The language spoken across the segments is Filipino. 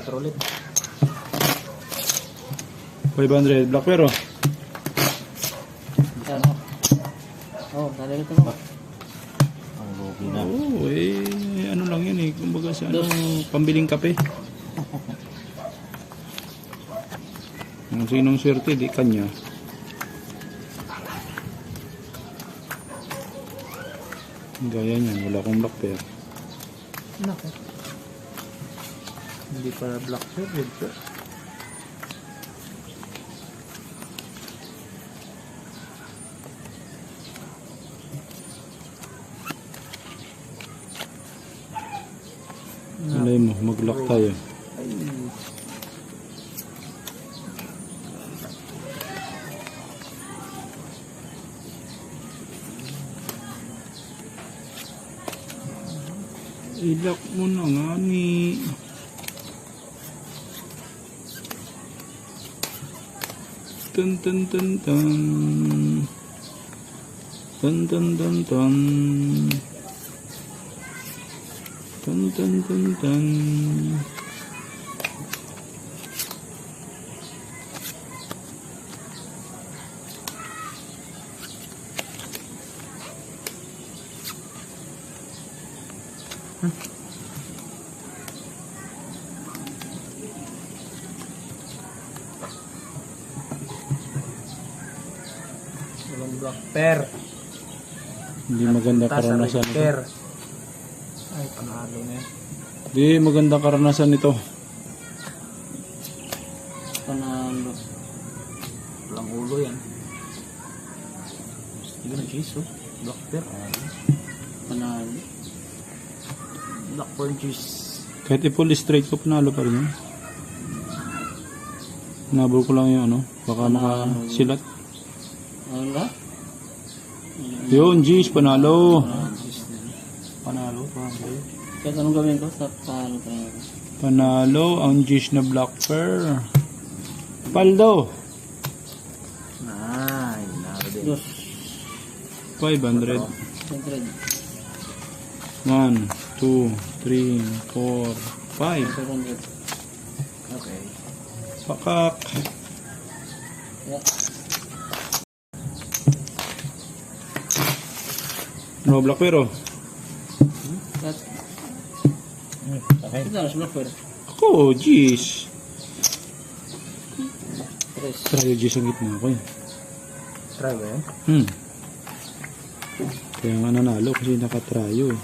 4 ulit. 500 black pero. Ano? Oh, talaga ito mo. Ang lugi na. Oo, ano lang yun eh. Kumbaga sa ano, pambiling kape. Kung sinong swerte, di kanya. Gaya niyan, wala akong black pair. Nako. Hindi pa black pair, red pair. Alay mo, mag-lock tayo. Ay. I-lock mo na nga ni. Tan tan tan tan. Tan tan tan tan. Tan tan tan tan. Walang black pair. Hindi maganda Taas na karanasan red ito. pair. Ay, panalo na yan. Hindi maganda karanasan ito. Panalo. Walang ulo yan. Hindi na cheese, oh. Black pair. Panalo. Black pair juice. Kahit i-pull straight ko, panalo pa rin yun. Nabol ko lang yung ano. Baka makasilat. Ano ba? Yun, G's, panalo. Panalo, panalo. Kahit anong gawin ko, sa paano tayo? Panalo ang G's na black pair. Paldo. Ay, naro din. Dos. 500. 100. 1, 2, 3, 4, 5. 500. Okay. Pakak. Yeah. No black pair oh. At, Okay. ito na, black pair. Ako, G's. Tres. Try G's ang gitna ko eh. Try ba yan? Kaya nga nanalo kasi nakatryo eh.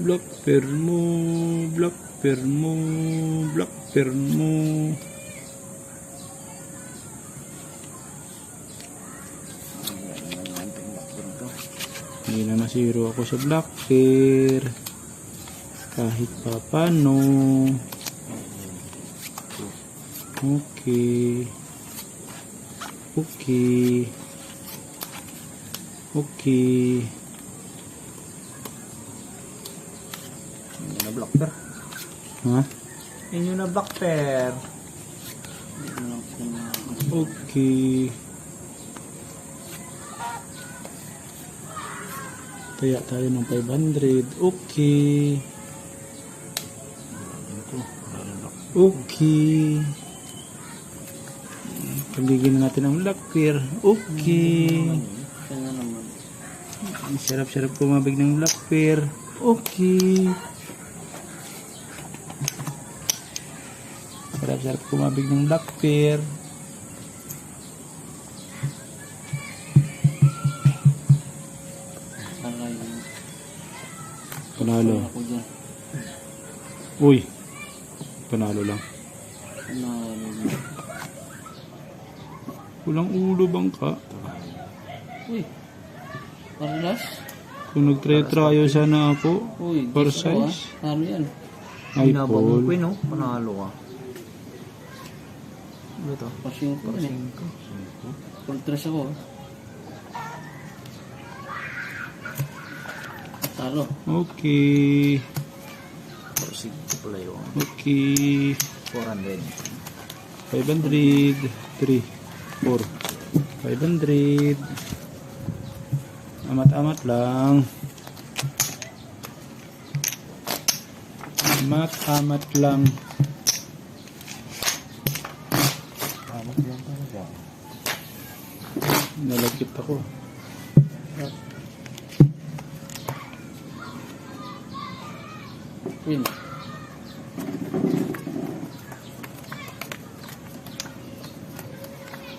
Black pair mo, black pair mo, black pair mo. Hindi na nasiro ako sa black pair. Kahit pa paano. Okay. Okay. Okay. Yun na black pair. Ha? Yun na black pair. Okay. Kaya tayo ng 500. Okay. Okay. Pagiging natin ang black pair. Okay. Siya na naman. Ang sarap-sarap kumabig ng black pair. Okay. Sarap-sarap kumabig ng black pair. Aray. Panalo. Ako dyan. Uy. Panalo lang. Panalo. Walang ulo bang ka? Uy. Parlas? Kung nag-try-tryo sana ako. Uy. For gusto ko, size. Ano yan? Ay, Binabang Paul. ko no? Panalo ka. Ano ito? Pasing ko yan eh. Full tres ako. Talo. Okay. Proceed ko pala yun. Okay. 400. 500. 3. 4. 500. Amat-amat lang. Amat-amat lang. Amat yan talaga. Nalagkit ako. Win.